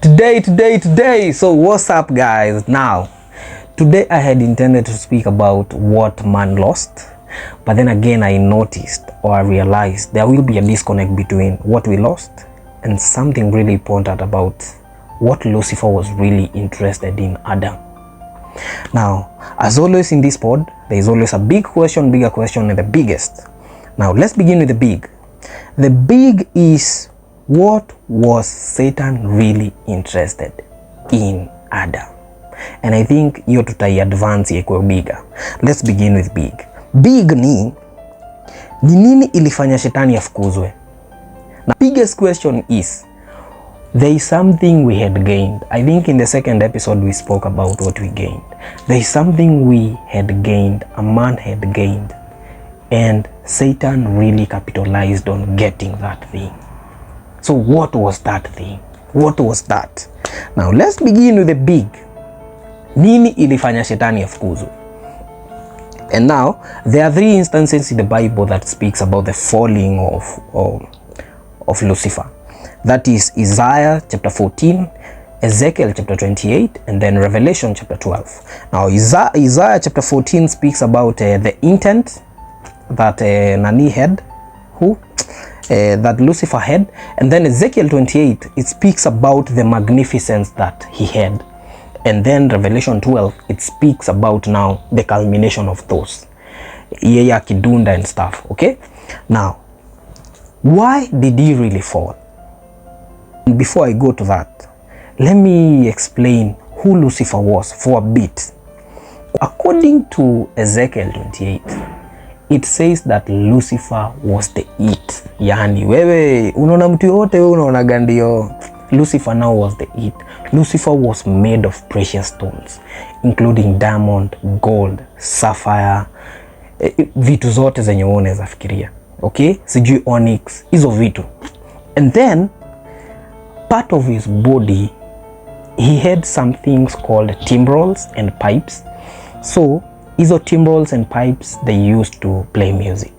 Today. So what's up, guys? Now, today I had intended to speak about what man lost, but then again I noticed or I realized there will be a disconnect between what we lost and something really important about what Lucifer was really interested in Adam. Now, as always in this pod, there is always a big question, bigger question, and the biggest. Now, let's begin with the big. The big is, what was Satan really interested in Adam? And I think hiyo tutai-advance ikuwe bigger. Let's begin with big. Big ni nini ilifanya shetani afukuzwe? The biggest question is, there is something we had gained. I think in the second episode we spoke about what we gained. There is something we had gained, a man had gained, and Satan really capitalized on getting that thing. So what was that thing? What was that? Now let's begin with the big. Nini ilifanya shetani afukuzwe? And now there are three instances in the Bible that speaks about the falling of Lucifer. That is Isaiah chapter 14, Ezekiel chapter 28, and then Revelation chapter 12. Now Isaiah chapter 14 speaks about the intent that Nani had, that Lucifer had, and then Ezekiel 28, it speaks about the magnificence that he had, and then Revelation 12, it speaks about now the culmination of those, yeye akidunda and stuff. Okay, now why did he really fall? Before I go to that, let me explain who Lucifer was for a bit. According to Ezekiel 28, it says that Lucifer was the it. Yani wewe unaona mtu yote unaona gandio. Lucifer now was the it. Lucifer was made of precious stones, including diamond, gold, sapphire, vitu zote zenye unaweza fikiria. Okay? Sijui onyx, hizo vitu. And then part of his body, he had some things called timbrels and pipes. So hizo timbrels and pipes, they used to play music.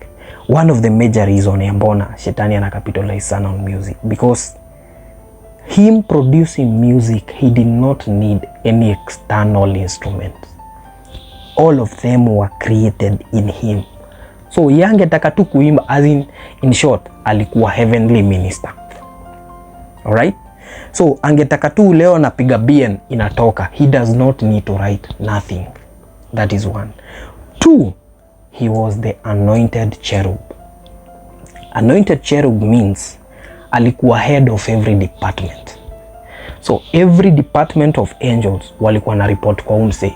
One of the major reasons ya mbona shetani ana capitalize sana on music, because him producing music, he did not need any external instruments. All of them were created in him. So yangetaka tu kuimba, as in short, alikuwa heavenly minister. Alright? So angetaka tu leo napiga bien inatoka. He does not need to write nothing. That is one. Two, he was the anointed cherub. Anointed cherub means alikuwa head of every department. So every department of angels walikuwa na report kwa umse.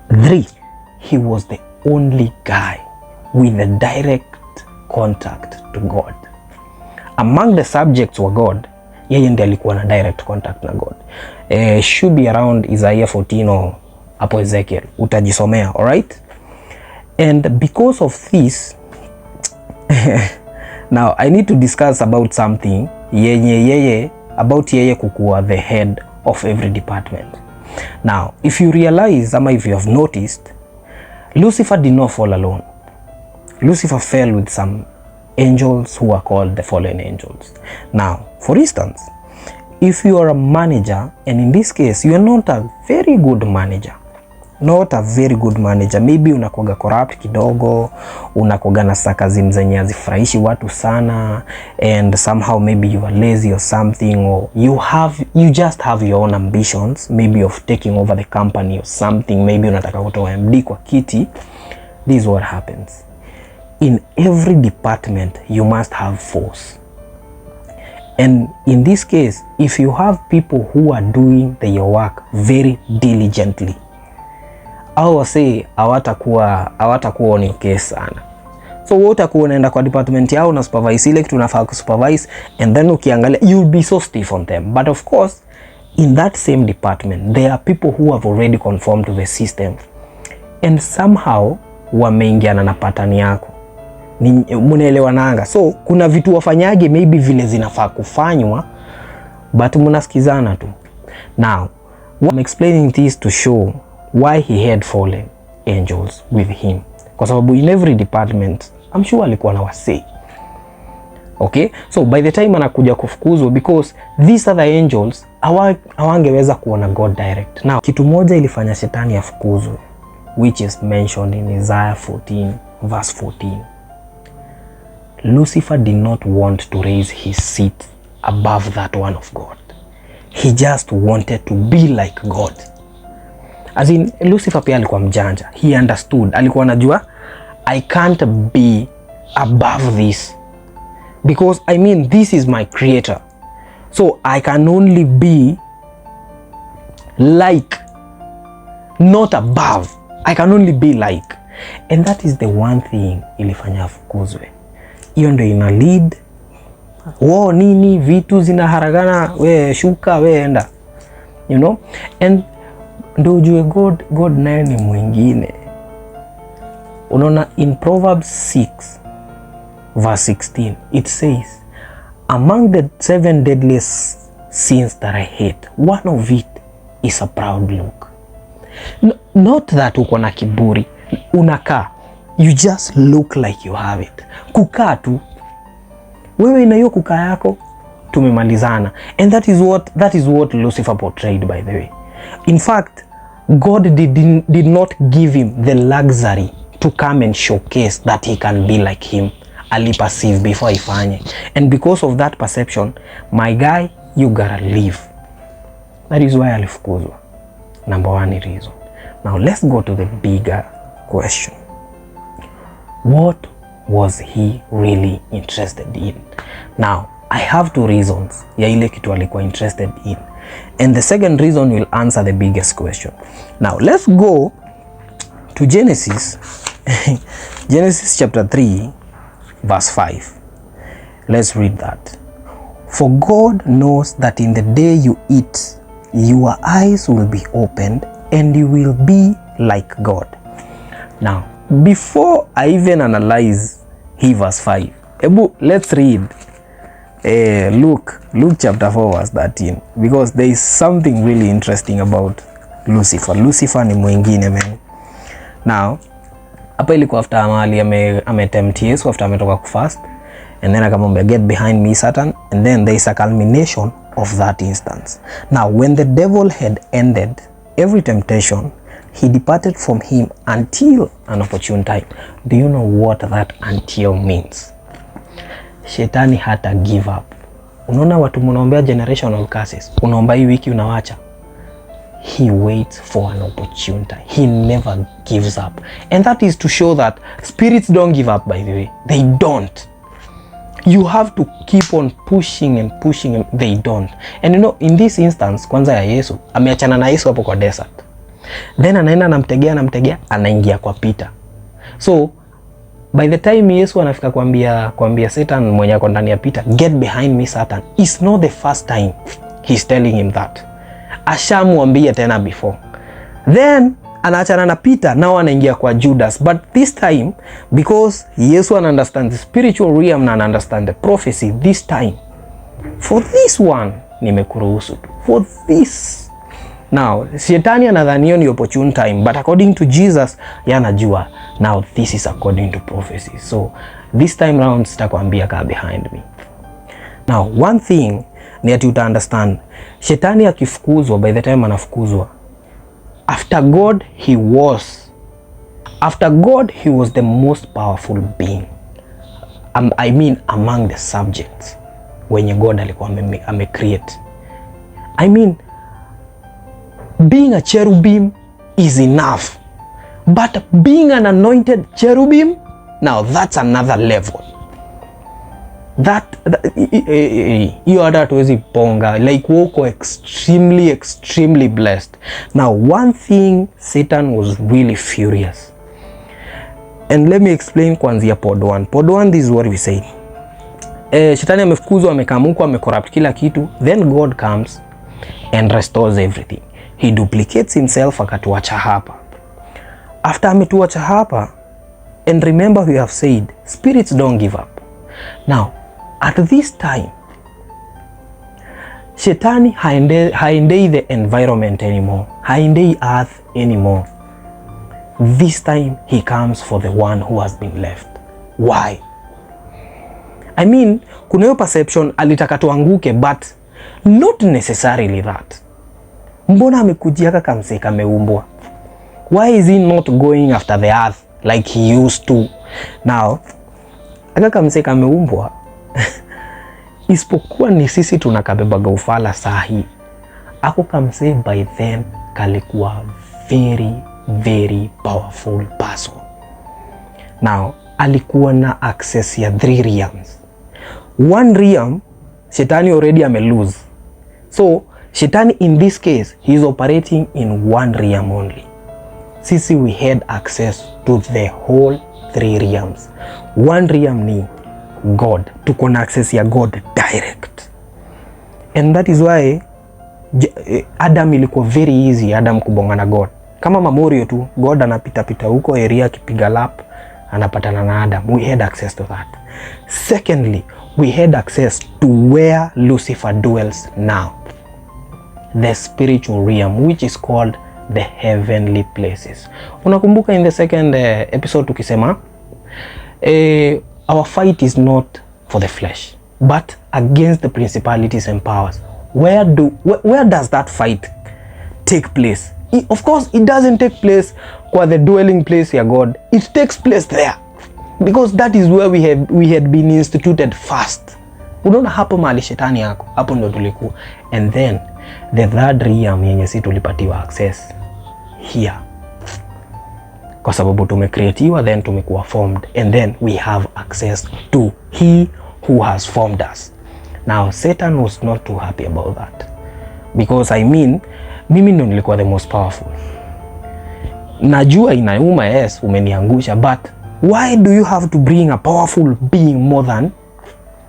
Three, he was the only guy with a direct contact to God. Among the subjects wa God, yeye ndiye alikuwa na direct contact na God. Should be around Isaiah 14 or hapo Ezekiel, utajisomea. Alright? And because of this, now I need to discuss about something about yeye kukuwa the head of every department. Now if you realize, ama if you have noticed, Lucifer did not fall alone. Lucifer fell with some angels who are called the fallen angels. Now for instance, if you are a manager, and in this case you are not a very good manager, maybe unakuwaga corrupt kidogo, unakuwaga na sarcasm zenye hazifurahishi watu sana, and somehow maybe you are lazy or something, or you just have your own ambitions, maybe of taking over the company or something, maybe unataka kutoa MD kwa kiti. This is what happens. In every department you must have force. And in this case, if you have people who are doing their work very diligently, au wase hawatakuwa ni case sana. So wewe utakuwa unaenda kwa department yao na supervise ile kitu unafaa kusupervise, and then ukiangalia you'll be so stiff on them. But of course, in that same department there are people who have already conformed to the system, and somehow wameingiana na pattern yako. Munaelewananga. So kuna vitu wafanyage maybe vile zinafaa kufanywa, but munasikizana tu. Now I'm explaining this to show why he had fallen angels with him, kwa sababu in every department I'm sure alikuwa na wasee. Okay, so by the time anakuja kufukuzwa, because these other angels hawangeweza kuona God direct. Now kitu moja ilifanya shetani afukuzwe, which is mentioned in Isaiah 14 verse 14. Lucifer did not want to raise his seat above that one of God. He just wanted to be like God. As in, Lucifer pia alikuwa mjanja. He understood. Alikuwa anajua, I can't be above this. Because I mean, this is my creator. So I can only be like, not above. I can only be like. And that is the one thing ilifanya afukuzwe. Hiyo ndio ina lead. Wo nini vitu zinaharagana, we shuka we enda. You know? And ndo ujue God naye ni mwingine. Unaona in Proverbs 6 verse 16 it says, among the 7 deadliest sins that I hate, one of it is a proud look. Not that uko na kiburi, unakaa, you just look like you have it. Kukaa tu, wewe na hiyo kukaa yako, tumemalizana. And that is what Lucifer portrayed, by the way. In fact, God did not give him the luxury to come and showcase that he can be like him. Aliperceive before ifanye. And because of that perception, my guy, you gotta leave. That is why alifukuzwa. Number one reason. Now let's go to the bigger question. What was he really interested in? Now, I have 2 reasons ya ile kitu alikuwa interested in. And the second reason will answer the biggest question. Now, let's go to Genesis. Genesis chapter 3, verse 5. Let's read that. For God knows that in the day you eat, your eyes will be opened and you will be like God. Now, before I even analyze verse 5, let's read Luke chapter 4 verse 13, because there is something really interesting about Lucifer. Lucifer ni mwingine, man. Now, hapa ilikuwa after amali ametempt Yesu after ametoka kufast, and then akamwambia get behind me Satan, and then there is a culmination of that instance. Now, when the devil had ended every temptation, he departed from him until an opportune time. Do you know what that until means? Shetani hata give up. Unaona watu mnaombea generational curses, unaomba hii wiki unawacha. He waits for an opportune time. He never gives up. And that is to show that spirits don't give up, by the way. They don't. You have to keep on pushing and pushing and they don't. And you know, in this instance, kwanza ya Yesu, ameachana na Yesu hapo kwa desert. Then anaenda namtegea, anaingia kwa Peter. So, by the time Yesu anafika kuambia Satan mwenye ako ndani ya Peter, get behind me Satan, it's not the first time he's telling him that. Ashamwambia tena before. Then anaachana na Peter, now anaingia kwa Judas. But this time, because Yesu understand the spiritual realm and understand the prophecy, this time, for this one, nimekuruhusu. For this. Now, Shetani anadhani ni opportune time, but according to Jesus, yanajua, now this is according to prophecy. So, this time round, sitakwambia kaa behind me. Now, one thing ni ati uta understand, Shetani akifukuzwa, by the time anafukuzwa, after God, he was the most powerful being. I mean, among the subjects, wenye God alikuwa ame-create. I mean, being a cherubim is enough. But being an anointed cherubim, now that's another level. You are that was ponga, like woko extremely blessed. Now, one thing, Satan was really furious. And let me explain kwanzia pod 1. Pod 1, this is what we say. Shetani amefukuzwa, amekamuko, amecorrupt kila kitu. Then God comes and restores everything. He duplicates himself, akatuacha hapa. After ametuacha hapa, and remember we have said, spirits don't give up. Now, at this time, Shetani haendei the environment anymore. Haendei earth anymore. This time, he comes for the one who has been left. Why? I mean, kuna hiyo perception alitaka tuanguke, but not necessarily that. Mbona amekujiaka kamse kameumbwa? Why is he not going after the earth like he used to? Now, aka kamse kameumbwa isipokuwa ni sisi tunakabebaga ufala sahi. Ako kamse by then kalikuwa very very powerful person. Now, alikuwa na access ya 3 realms. One realm, Shetani already lose. So, Shetani in this case, he is operating in one realm only. Sisi we had access to the whole 3 realms. One realm ni God. Tuko na access ya God direct. And that is why Adam ilikuwa very easy Adam kubonga na God. Kama Mamorio tu, God anapita pita huko area kipiga lap, anapatana na Adam. We had access to that. Secondly, we had access to where Lucifer dwells now. The spiritual realm, which is called the heavenly places. Unakumbuka in the second episode tukisema, our fight is not for the flesh, but against the principalities and powers. Where does that fight take place? Of course, it doesn't take place kwa the dwelling place ya God. It takes place there. Because that is where we had been instituted first. Unaona hapo mahali shetani yako, hapo ndo tulikuwa. And then the third realm yenye si tulipatiwa access here. Kwa sababu tumecreatiwa, then tumekuwa formed, and then we have access to he who has formed us. Now Satan was not too happy about that. Because I mean, mimi ndo nilikuwa the most powerful. Najua inauma, yes, umeniangusha, but why do you have to bring a powerful being more than?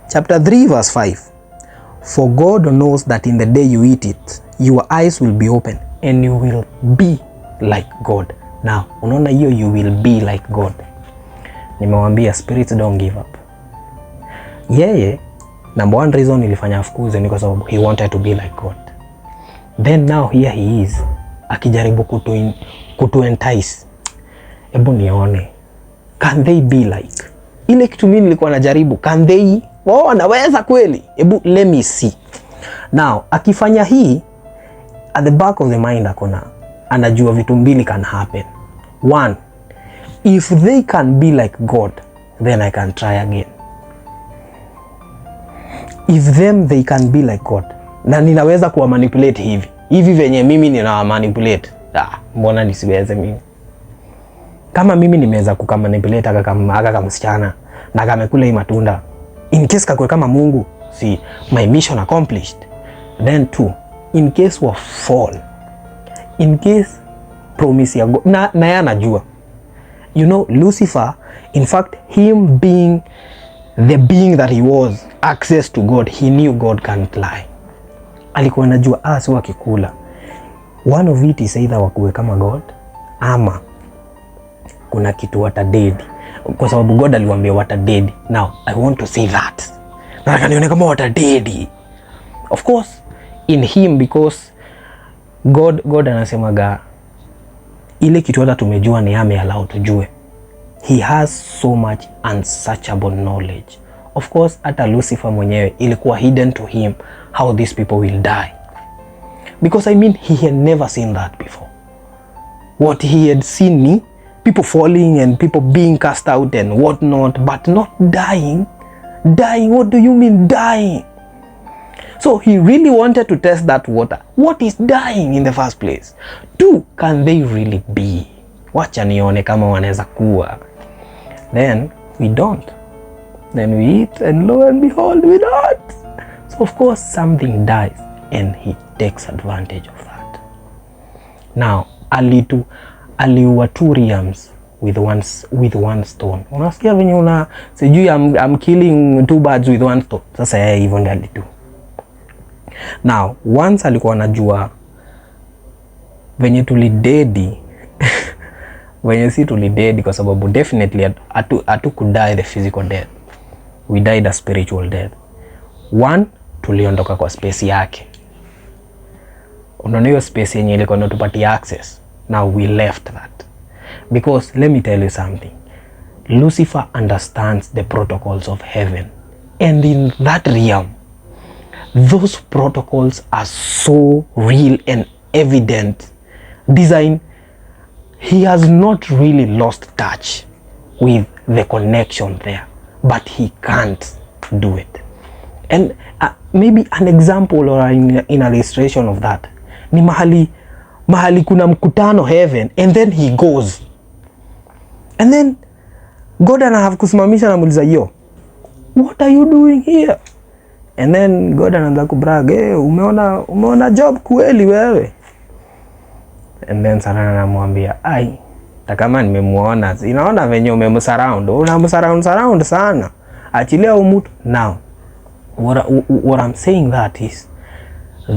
Chapter 3 verse 5. For God knows that in the day you eat it, your eyes will be open and you will be like God. Now, unaona hiyo you will be like God. Nimewambia spirits don't give up. Yeye, number one reason ilifanya afukuze ni kwa sababu he wanted to be like God. Then now here he is, akijaribu kutu entice. Ebu nione, can they be like? Ile kitu mimi nilikuwa najaribu, can they? Wanaweza kweli? Ebu let me see. Now, akifanya hii, at the back of the mind anajua vitu mbili can happen. One, if they can be like God, then I can try again. If they can be like God, na ninaweza kuwa manipulate hivi venye mimi nina manipulate. Mbona nisiweze mimi? Kama mimi nimeweza kukamanipulate aka msichana na kamekula hii matunda, in case kakwe kama Mungu, see my mission accomplished. Then two, in case wa fall, in case promise ya God, na ya najua, you know, Lucifer, in fact him being the being that he was, access to God, he knew God can't lie. Alikuwa anajua asi wakikula, one of it is either wakuwe kama God ama kuna kitu watadedi, kwa sababu God aliwaambia watadedi. Now I want to say that, na kanione kama watadedi. Of course in him, because God anasemaga ile kitu hata tumejua ni ame allow tujue. He has so much unsearchable knowledge. Of course hata Lucifer mwenyewe ilikuwa hidden to him how these people will die, because I mean he had never seen that before. What he had seen ni people falling and people being cast out and what not, but not dying. What do you mean dying? So he really wanted to test that water. What is dying in the first place? Two, can they really be? Wacha nione kama wanaweza kuwa. Then we don't. Then we eat and lo and behold we don't. So of course something dies and he takes advantage of that. Now aliua 2 realms with one stone. Unasikia venye sijui I'm killing 2 birds with 1 stone. Sasa yeye hivyo ndio alitu. Now once alikuwa anajua venye tulidedi venye si tulidedi, kwa sababu definitely atu could die the physical death, we died a spiritual death. One, tuliondoka kwa space yake. Unaona hiyo space yenye ilikuwa inatupatia access. Now we left that, because let me tell you something, Lucifer understands the protocols of heaven And in that realm, those protocols are so real and evident. Design, he has not really lost touch with the connection there, but he can't do it. And maybe an example or an illustration of that ni mahali kuna mkutano heaven, and then he goes, and then God have kusimamisha na muuliza, yo, what are you doing here? And then God anaanza kubrag, umeona job kweli wewe? And then Satani anamwambia, ai, kama nimemuona, inaona venye umemsurround, unamsurround sana, achilia umutu. Now what I'm saying that is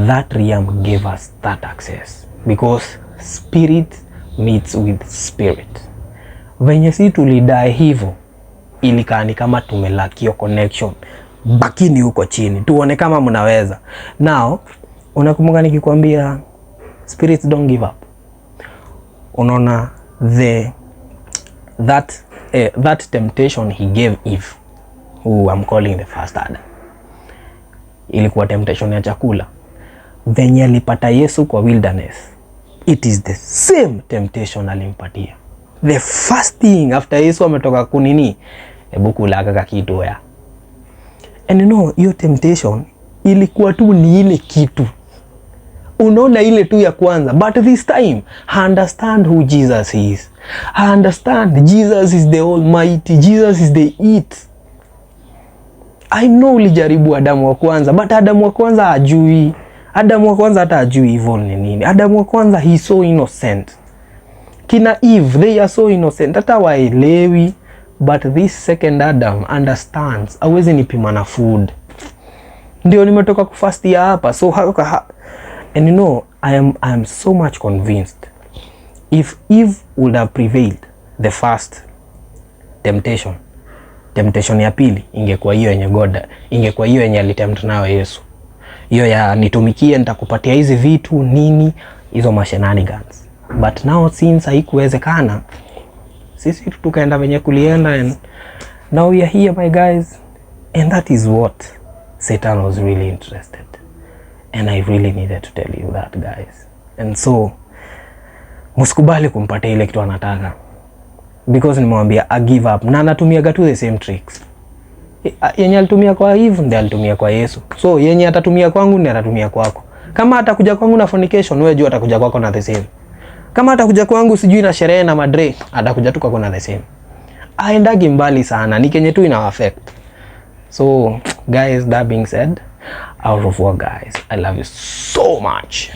that realm gave us that access because spirit meets with spirit. Venye si tulidai hivyo, ilikani kama tumelakio connection. Bakini huko chini, tuone kama mnaweza. Now unakumbuka nikikwambia spirits don't give up? Unaona that temptation he gave Eve, who I'm calling the first Adam, ilikuwa temptation ya chakula. Venye alipata Yesu kwa wilderness, it is the same temptation alimpatia. The first thing after Yesu ametoka kunini, hebu kula kaka kitu ya. And you know, hiyo temptation ilikuwa tu ni ile kitu. Unaona ile tu ya kwanza, but this time I understand who Jesus is. I understand Jesus is the Almighty, Jesus is the it. I know ulijaribu Adamu wa kwanza, but Adamu wa kwanza hajui. Adamu wa kwanza hata hajui evil ni nini. Adamu wa kwanza he so innocent. Kina Eve, they are so innocent, hata waelewi. But this second Adam understands. Awezi nipima na food. Ndio nimetoka kufasti hapa. So and you know, I am so much convinced if Eve would have prevailed the first temptation ya pili ingekuwa hiyo yenye God, ingekuwa hiyo yenye alitempt nayo Yesu. Hiyo ya nitumikie nitakupatia hizi vitu nini, hizo mashenanigans. But now since haikuwezekana, sisi tukaenda venye kulienda, and now we are here my guys, and that is what Satan was really interested. And I really needed to tell you that guys. And so musikubali kumpatia ile kitu anataka, because nimwambia I give up, na anatumia tu the same tricks. Yenye alitumia kwa Eve ndiye alitumia kwa Yesu. So yenye atatumia kwangu ndiye atatumia kwako. Kama atakuja kwangu na fornication, wewe jua atakuja kwako na the same. Kama atakuja kwangu sijui na sherehe na madre, atakuja tu kwako na the same. Aendagi mbali sana, ni kenye tu ina affect. So guys, that being said, au revoir guys. I love you so much.